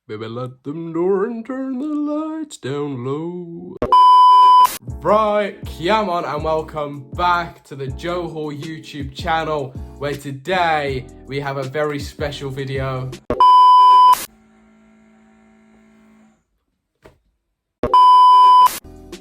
Baby, let them door and turn the lights down low. Right, come on and welcome back to the Joe Hall YouTube channel, where today we have a very special video.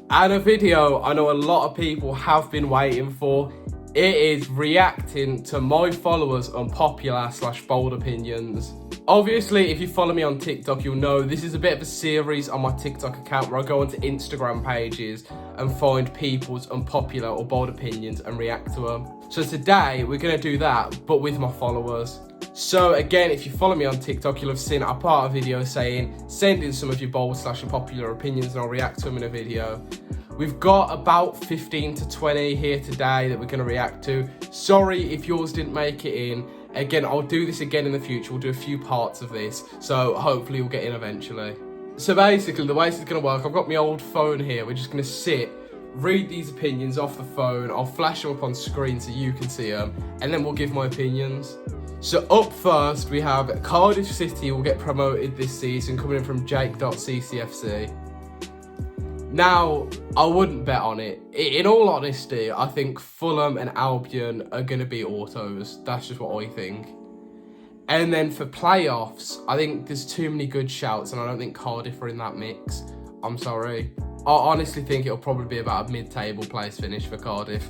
And a video I know a lot of people have been waiting for. It is reacting to my followers' unpopular / bold opinions. Obviously, if you follow me on TikTok, you'll know this is a bit of a series on my TikTok account where I go onto Instagram pages and find people's unpopular or bold opinions and react to them. So today, we're going to do that, but with my followers. So again, if you follow me on TikTok, you'll have seen I put out a video saying, send in some of your bold / unpopular opinions and I'll react to them in a video. We've got about 15 to 20 here today that we're going to react to. Sorry if yours didn't make it in. Again, I'll do this again in the future. We'll do a few parts of this, so hopefully you'll get in eventually. So basically, the way this is going to work, I've got my old phone here. We're just going to sit, read these opinions off the phone. I'll flash them up on screen so you can see them, and then we'll give my opinions. So up first, we have Cardiff City will get promoted this season, coming in from Jake.ccfc. Now, I wouldn't bet on it. In all honesty, I think Fulham and Albion are going to be autos. That's just what I think. And then for playoffs, I think there's too many good shouts, and I don't think Cardiff are in that mix. I'm sorry. I honestly think it'll probably be about a mid-table place finish for Cardiff.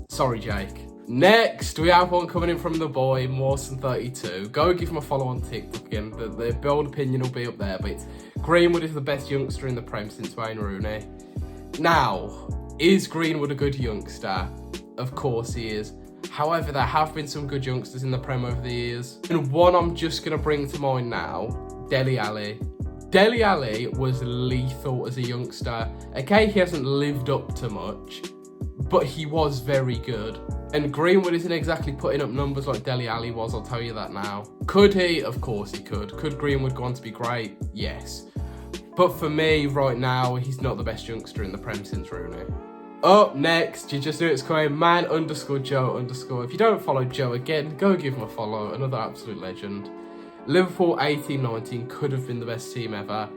Sorry, Jake. Next, we have one coming in from the boy, Mawson32. Go give him a follow on TikTok again. The bold opinion will be up there, but it's Greenwood is the best youngster in the Prem since Wayne Rooney. Now, is Greenwood a good youngster? Of course he is. However, there have been some good youngsters in the Prem over the years. And one I'm just going to bring to mind now, Dele Alli. Dele Alli was lethal as a youngster. Okay, he hasn't lived up to much, but he was very good. And Greenwood isn't exactly putting up numbers like Dele Alli was, I'll tell you that now. Could he? Of course he could. Could Greenwood go on to be great? Yes. But for me, right now, he's not the best youngster in the Prem since Rooney. Up next, you just knew it's coming, man_Joe_. If you don't follow Joe again, go give him a follow. Another absolute legend. Liverpool 18-19 could have been the best team ever.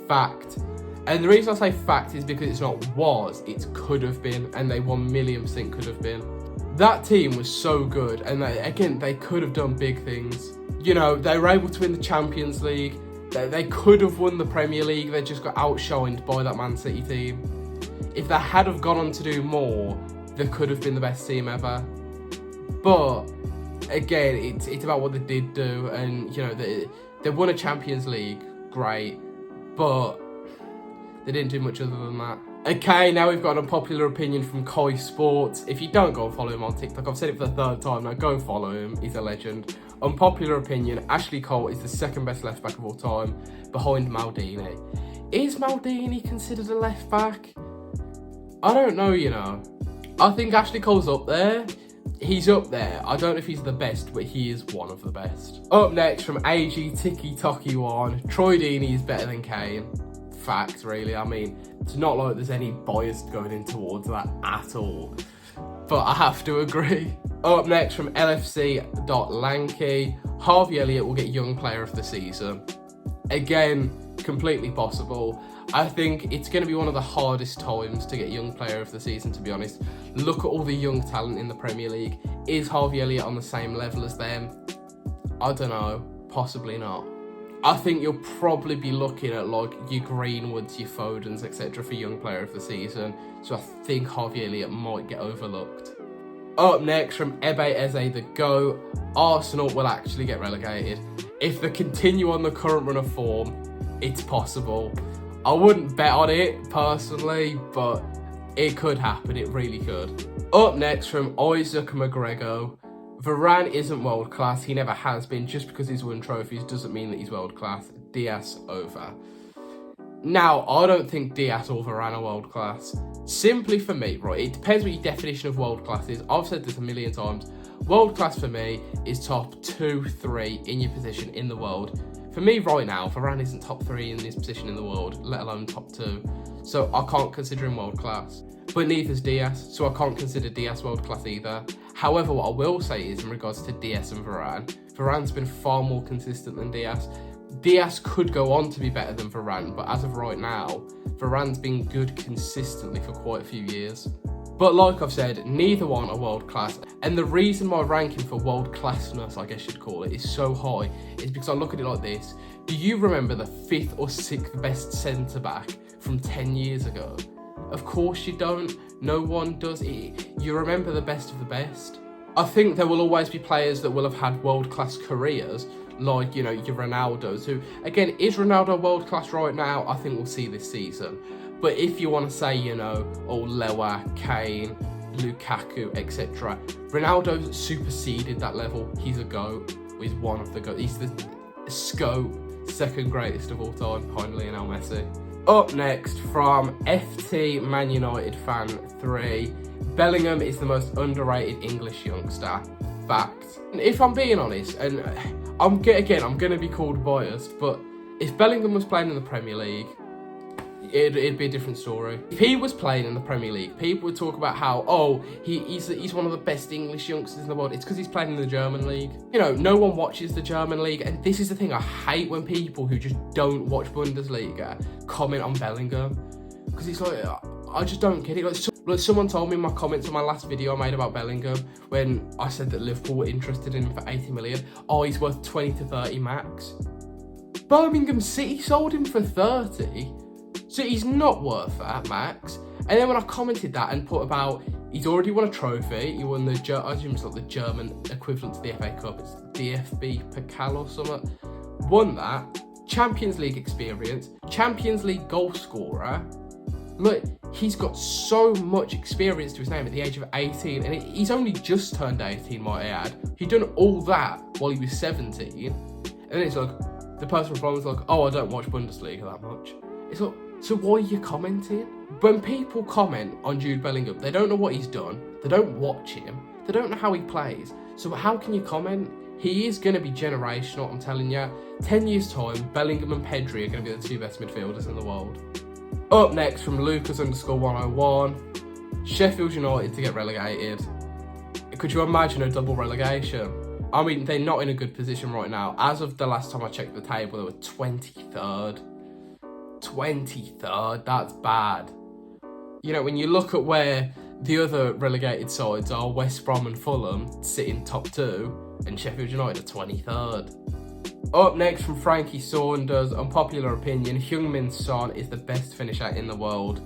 Fact. And the reason I say fact is because it's not was, it's could have been, and they 1,000,000% could have been. That team was so good, and they could have done big things. You know, they were able to win the Champions League. They could have won the Premier League. They just got outshined by that Man City team. If they had have gone on to do more, they could have been the best team ever. But again, it's about what they did do, and you know they won a Champions League, great, but they didn't do much other than that. Okay, now we've got an unpopular opinion from Koi Sports. If you don't, go and follow him on TikTok. I've said it for the third time now. Go follow him. He's a legend. Unpopular opinion, Ashley Cole is the second best left back of all time, behind Deeney. Is Deeney considered a left back? I don't know, you know. I think Ashley Cole's up there. He's up there. I don't know if he's the best, but he is one of the best. Up next from AG Tiki Toki 1, Troy Deeney is better than Kane. Fact, really. I mean, it's not like there's any bias going in towards that at all, but I have to agree. Up next from LFC.Lanky, Harvey Elliott will get Young Player of the Season. Again, completely possible. I think it's going to be one of the hardest times to get Young Player of the Season, to be honest. Look at all the young talent in the Premier League. Is Harvey Elliott on the same level as them? I don't know. Possibly not. I think you'll probably be looking at like your Greenwoods, your Fodens, etc. for Young Player of the Season. So I think Harvey Elliott might get overlooked. Up next from Ebe Eze the GOAT, Arsenal will actually get relegated. If they continue on the current run of form, it's possible. I wouldn't bet on it personally, but it could happen, it really could. Up next from Isaac McGregor, Varane isn't world class, he never has been. Just because he's won trophies doesn't mean that he's world class. Diaz over. Now, I don't think Diaz or Varane are world class. Simply for me, right, it depends what your definition of world class is. I've said this a million times. World class for me is top 2, 3 in your position in the world. For me right now, Varane isn't top 3 in his position in the world, let alone top 2. So I can't consider him world class. But neither is Diaz, so I can't consider Diaz world class either. However, what I will say is in regards to Diaz and Varane, Varane's been far more consistent than Diaz. Diaz could go on to be better than Varane, but as of right now, Varane's been good consistently for quite a few years. But like I've said, neither one are world class. And the reason my ranking for world classness, I guess you'd call it, is so high is because I look at it like this. Do you remember the 5th or 6th best centre back from 10 years ago? Of course you don't. No one does. You remember the best of the best. I think there will always be players that will have had world class careers, like, you know, your Ronaldos, who, again, is Ronaldo world class right now? I think we'll see this season. But if you want to say, you know, Lewa, Kane, Lukaku, etc., Ronaldo superseded that level. He's a GOAT. He's one of the GOAT. He's the SCOAT, second greatest of all time, behind Lionel Messi. Up next, from FT Man United Fan 3, Bellingham is the most underrated English youngster. Fact. And if I'm being honest, and I'm going to be called biased, but if Bellingham was playing in the Premier League, it'd be a different story. If he was playing in the Premier League, people would talk about how, oh, he's one of the best English youngsters in the world. It's because he's playing in the German league. You know, no one watches the German league, and this is the thing. I hate when people who just don't watch Bundesliga comment on Bellingham, because it's like, I just don't get it. Like someone told me in my comments on my last video I made about Bellingham, when I said that Liverpool were interested in him for 80 million. Oh, he's worth 20 to 30 max. Birmingham City sold him for 30. So he's not worth that, max. And then when I commented that and put about, he's already won a trophy. He won the, I assume it's like the German equivalent to the FA Cup. It's DFB Pokal or something. Won that. Champions League experience. Champions League goal scorer. Look, he's got so much experience to his name at the age of 18. And he's only just turned 18, might I add. He'd done all that while he was 17. And it's like, the person replying was like, oh, I don't watch Bundesliga that much. It's like, so why are you commenting? When people comment on Jude Bellingham, they don't know what he's done, they don't watch him, they don't know how he plays. So how can you comment? He is going to be generational, I'm telling you. 10 years time, Bellingham and Pedri are going to be the 2 best midfielders in the world. Up next, from Lucas_101, Sheffield United to get relegated. Could you imagine a double relegation? I mean, they're not in a good position right now. As of the last time I checked the table, they were 23rd. 23rd, that's bad. You know, when you look at where the other relegated sides are, West Brom and Fulham sitting top 2, and Sheffield United are 23rd. Up next, from Frankie Saunders, unpopular opinion, Heung-min Son is the best finisher in the world.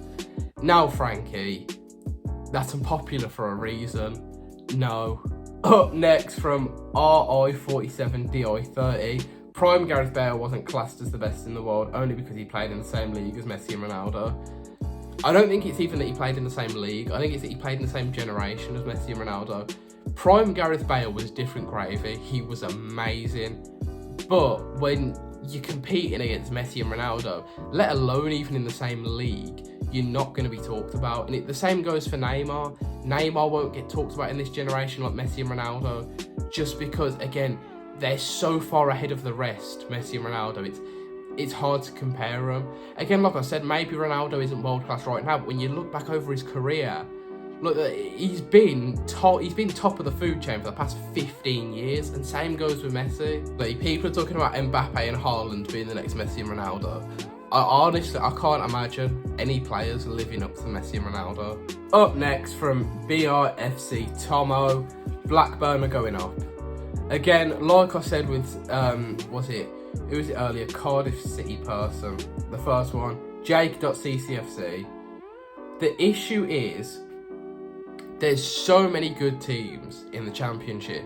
Now, Frankie, that's unpopular for a reason. No. Up next, from RI47DI30, prime Gareth Bale wasn't classed as the best in the world only because he played in the same league as Messi and Ronaldo. I don't think it's even that he played in the same league. I think it's that he played in the same generation as Messi and Ronaldo. Prime Gareth Bale was different gravy. He was amazing. But when you're competing against Messi and Ronaldo, let alone even in the same league, you're not going to be talked about. And the same goes for Neymar. Neymar won't get talked about in this generation like Messi and Ronaldo, just because, again, they're so far ahead of the rest, Messi and Ronaldo. It's hard to compare them. Again, like I said, maybe Ronaldo isn't world class right now, but when you look back over his career, look, he's been top of the food chain for the past 15 years, and same goes with Messi. Like, people are talking about Mbappe and Haaland being the next Messi and Ronaldo. I can't imagine any players living up to Messi and Ronaldo. Up next, from BRFC Tomo, Blackburn are going up. Again, like I said with, who was it earlier? Cardiff City person. The first one, Jake.ccfc. The issue is, there's so many good teams in the Championship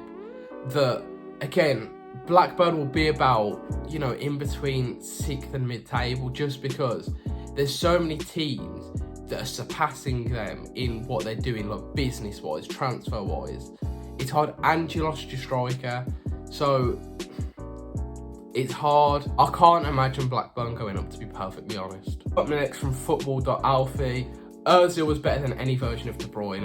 that, again, Blackburn will be about, you know, in between 6th and mid-table, just because there's so many teams that are surpassing them in what they're doing, like business-wise, transfer-wise. It's hard. Angelos your striker, so it's hard. I can't imagine Blackburn going up, to be perfectly honest. Up next, from football.alfie, Ozil was better than any version of De Bruyne.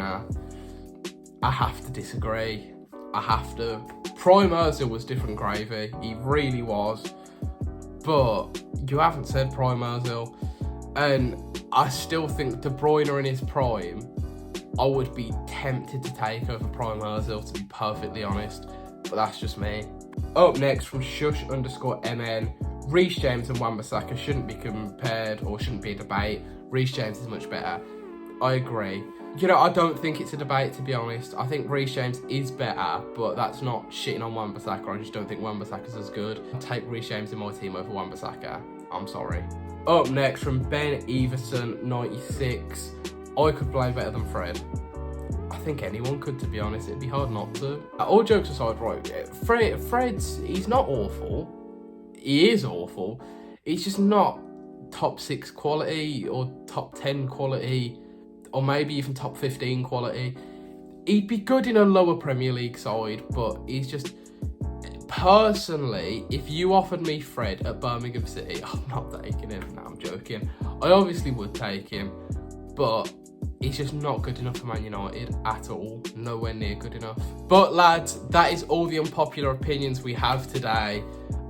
I have to disagree. I have to. Prime Ozil was different gravy. He really was. But you haven't said Prime Ozil. And I still think De Bruyne in his prime, I would be tempted to take over Prime Ozil, to be perfectly honest. But that's just me. Up next, from Shush_MN, Reece James and Wan-Bissaka shouldn't be compared or shouldn't be a debate. Reece James is much better. I agree. You know, I don't think it's a debate, to be honest. I think Reece James is better, but that's not shitting on Wan-Bissaka. I just don't think Wan-Bissaka's as good. I'll take Reece James in my team over Wan-Bissaka. I'm sorry. Up next from Ben Everson 96. I could play better than Fred. I think anyone could, to be honest. It'd be hard not to. All jokes aside, right, he's not awful. He is awful. He's just not top 6 quality or top 10 quality or maybe even top 15 quality. He'd be good in a lower Premier League side, but he's just... Personally, if you offered me Fred at Birmingham City, I'm not taking him. No, I'm joking. I obviously would take him, but he's just not good enough for Man United at all. Nowhere near good enough. But lads, that is all the unpopular opinions we have today.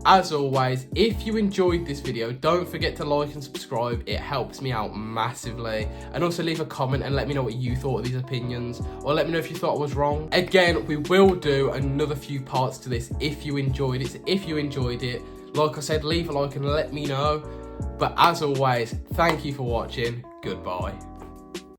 As always, if you enjoyed this video, don't forget to like and subscribe. It helps me out massively. And also leave a comment and let me know what you thought of these opinions, or let me know if you thought I was wrong. Again, we will do another few parts to this if you enjoyed it. So if you enjoyed it, like I said, leave a like and let me know. But as always, thank you for watching. Goodbye.